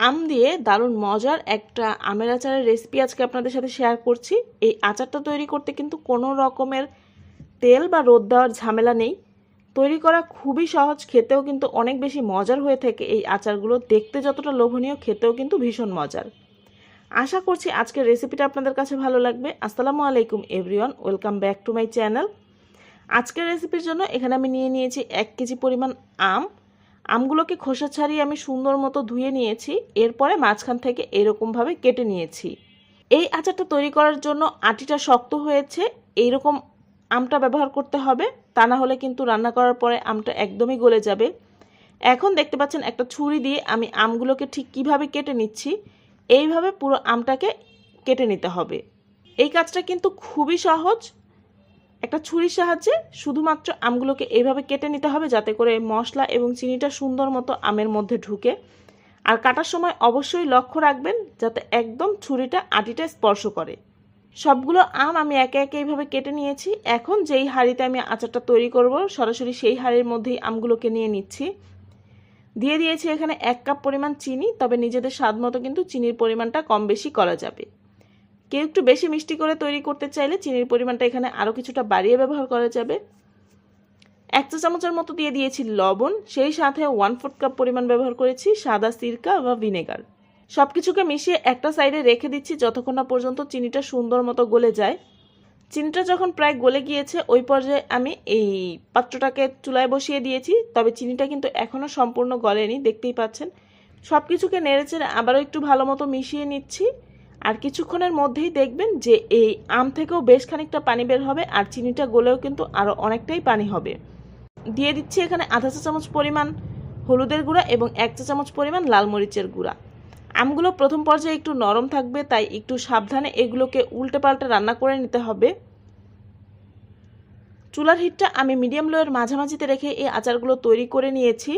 আম দিয়ে দারুণ মজার একটা আমের আচারের রেসিপি আজকে আপনাদের সাথে শেয়ার করছি। এই আচারটা তৈরি করতে কিন্তু কোনো রকমের তেল বা রোদ দেওয়ার ঝামেলা নেই। তৈরি করা খুবই সহজ, খেতেও কিন্তু অনেক বেশি মজার হয়ে থাকে। এই আচারগুলো দেখতে যতটা লোভনীয়, খেতেও কিন্তু ভীষণ মজার। আশা করছি আজকের রেসিপিটা আপনাদের কাছে ভালো লাগবে। আসসালামু আলাইকুম everyone, welcome back to my channel. আজকের রেসিপির জন্য এখানে আমি নিয়ে নিয়েছি 1 কেজি পরিমাণ আম। আমগুলোকে খোসা ছাড়িয়ে আমি সুন্দর মতো ধুয়ে নিয়েছি। এরপরে মাঝখান থেকে এরকমভাবে কেটে নিয়েছি। এই আচারটা তৈরি করার জন্য আটিটা শক্ত হয়েছে, এইরকম আমটা ব্যবহার করতে হবে, তা না হলে কিন্তু রান্না করার পরে আমটা একদমই গলে যাবে। এখন দেখতে পাচ্ছেন একটা ছুরি দিয়ে আমি আমগুলোকে ঠিক কিভাবে কেটে নিচ্ছি। এইভাবে পুরো আমটাকে কেটে নিতে হবে। এই কাজটা কিন্তু খুবই সহজ। একটা ছুরির সাহায্যে শুধুমাত্র আমগুলোকে এইভাবে কেটে নিতে হবে, যাতে করে মশলা এবং চিনিটা সুন্দর মতো আমের মধ্যে ঢুকে। আর কাটার সময় অবশ্যই লক্ষ্য রাখবেন যাতে একদম ছুরিটা আটিটা স্পর্শ করে। সবগুলো আম আমি একে একে এইভাবে কেটে নিয়েছি। এখন যেই হাঁড়িতে আমি আচারটা তৈরি করব, সরাসরি সেই হাঁড়ির মধ্যেই আমগুলোকে নিয়ে নিচ্ছি। দিয়ে দিয়েছি এখানে 1 কাপ পরিমাণ চিনি, তবে নিজেদের স্বাদ মতো কিন্তু চিনির পরিমাণটা কম বেশি করা যাবে। কেউ একটু বেশি মিষ্টি করে তৈরি করতে চাইলে চিনির পরিমাণটা এখানে আরও কিছুটা বাড়িয়ে ব্যবহার করা যাবে। 1 চা চামচের মতো দিয়ে দিয়েছি লবণ, সেই সাথে 1/4 কাপ পরিমাণ ব্যবহার করেছি সাদা সিরকা বা ভিনেগার। সব কিছুকে মিশিয়ে একটা সাইডে রেখে দিচ্ছি যতক্ষণ না পর্যন্ত চিনিটা সুন্দর মতো গলে যায়। চিনিটা যখন প্রায় গলে গিয়েছে, ওই পর্যায়ে আমি এই পাত্রটাকে চুলায় বসিয়ে দিয়েছি। তবে চিনিটা কিন্তু এখনও সম্পূর্ণ গলেনি, দেখতেই পাচ্ছেন। সব কিছুকে নেড়েচেড়ে আবারও একটু ভালো মতো মিশিয়ে নিচ্ছি। আর কিছুক্ষণের মধ্যেই দেখবেন যে এই আম থেকেও বেশ খানিকটা পানি বের হবে, আর চিনিটা গলেও কিন্তু আরও অনেকটাই পানি হবে। দিয়ে দিচ্ছি এখানে আধা চা চামচ পরিমাণ হলুদের গুঁড়া এবং 1 চা চামচ পরিমাণ লাল মরিচের গুঁড়া। আমগুলো প্রথম পর্যায়ে একটু নরম থাকবে, তাই একটু সাবধানে এগুলোকে উল্টে পাল্টে রান্না করে নিতে হবে। চুলার হিটটা আমি মিডিয়াম লোয়ের মাঝামাঝিতে রেখে এই আচারগুলো তৈরি করে নিয়েছি।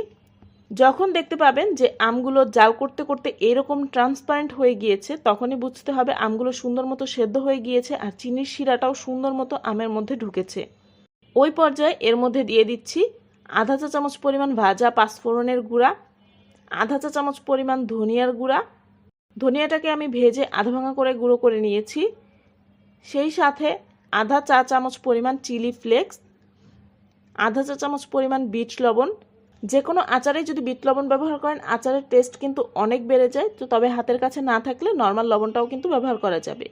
যখন দেখতে পাবেন যে আমগুলো জাল করতে করতে এরকম ট্রান্সপারেন্ট হয়ে গিয়েছে, তখনই বুঝতে হবে আমগুলো সুন্দর মতো সেদ্ধ হয়ে গিয়েছে আর চিনির শিরাটাও সুন্দর মতো আমের মধ্যে ঢুকেছে। ওই পর্যায়ে এর মধ্যে দিয়ে দিচ্ছি আধা চা চামচ পরিমাণ ভাজা পাঁচফোড়নের গুঁড়া, আধা চা চামচ পরিমাণ ধনিয়ার গুঁড়া। ধনিয়াটাকে আমি ভেজে আধা ভাঙা করে গুঁড়ো করে নিয়েছি। সেই সাথে আধা চা চামচ পরিমাণ চিলি ফ্লেক্স, আধা চা চামচ পরিমাণ বিট লবণ। যে কোনো আচারে যদি বিট লবণ ব্যবহার করেন, আচারের টেস্ট কিন্তু অনেক বেড়ে যায়। তো তবে হাতের কাছে না থাকলে নর্মাল লবণটাও কিন্তু ব্যবহার করা যাবে।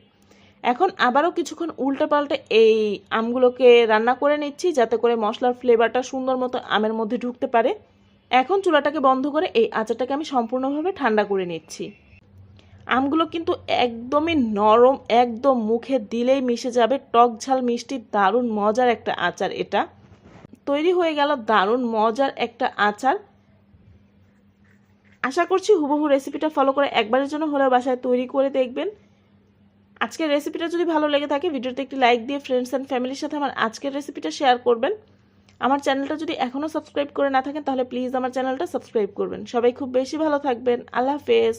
এখন আবারও কিছুক্ষণ উল্টে পাল্টে এই আমগুলোকে রান্না করে নিচ্ছি, যাতে করে মশলার ফ্লেভারটা সুন্দর মতো আমের মধ্যে ঢুকতে পারে। এখন চুলাটাকে বন্ধ করে এই আচারটাকে আমি সম্পূর্ণভাবে ঠান্ডা করে নিচ্ছি। আমগুলো কিন্তু একদমই নরম, একদম মুখে দিলেই মিশে যাবে। টক ঝাল মিষ্টি দারুণ মজার একটা আচার। এটা তৈরি হয়ে গেল দারুণ মজার একটা আচার। আশা করছি হুবহু রেসিপিটা ফলো করে একবারের জন্য হলেও বাসায় তৈরি করে দেখবেন। আজকের রেসিপিটা যদি ভালো লেগে থাকে, ভিডিওতে একটি লাইক দিয়ে ফ্রেন্ডস অ্যান্ড ফ্যামিলির সাথে আমার আজকের রেসিপিটা শেয়ার করবেন। আমার চ্যানেলটা যদি এখনও সাবস্ক্রাইব করে না থাকেন, তাহলে প্লিজ আমার চ্যানেলটা সাবস্ক্রাইব করবেন। সবাই খুব বেশি ভালো থাকবেন। আল্লাহ হাফেজ।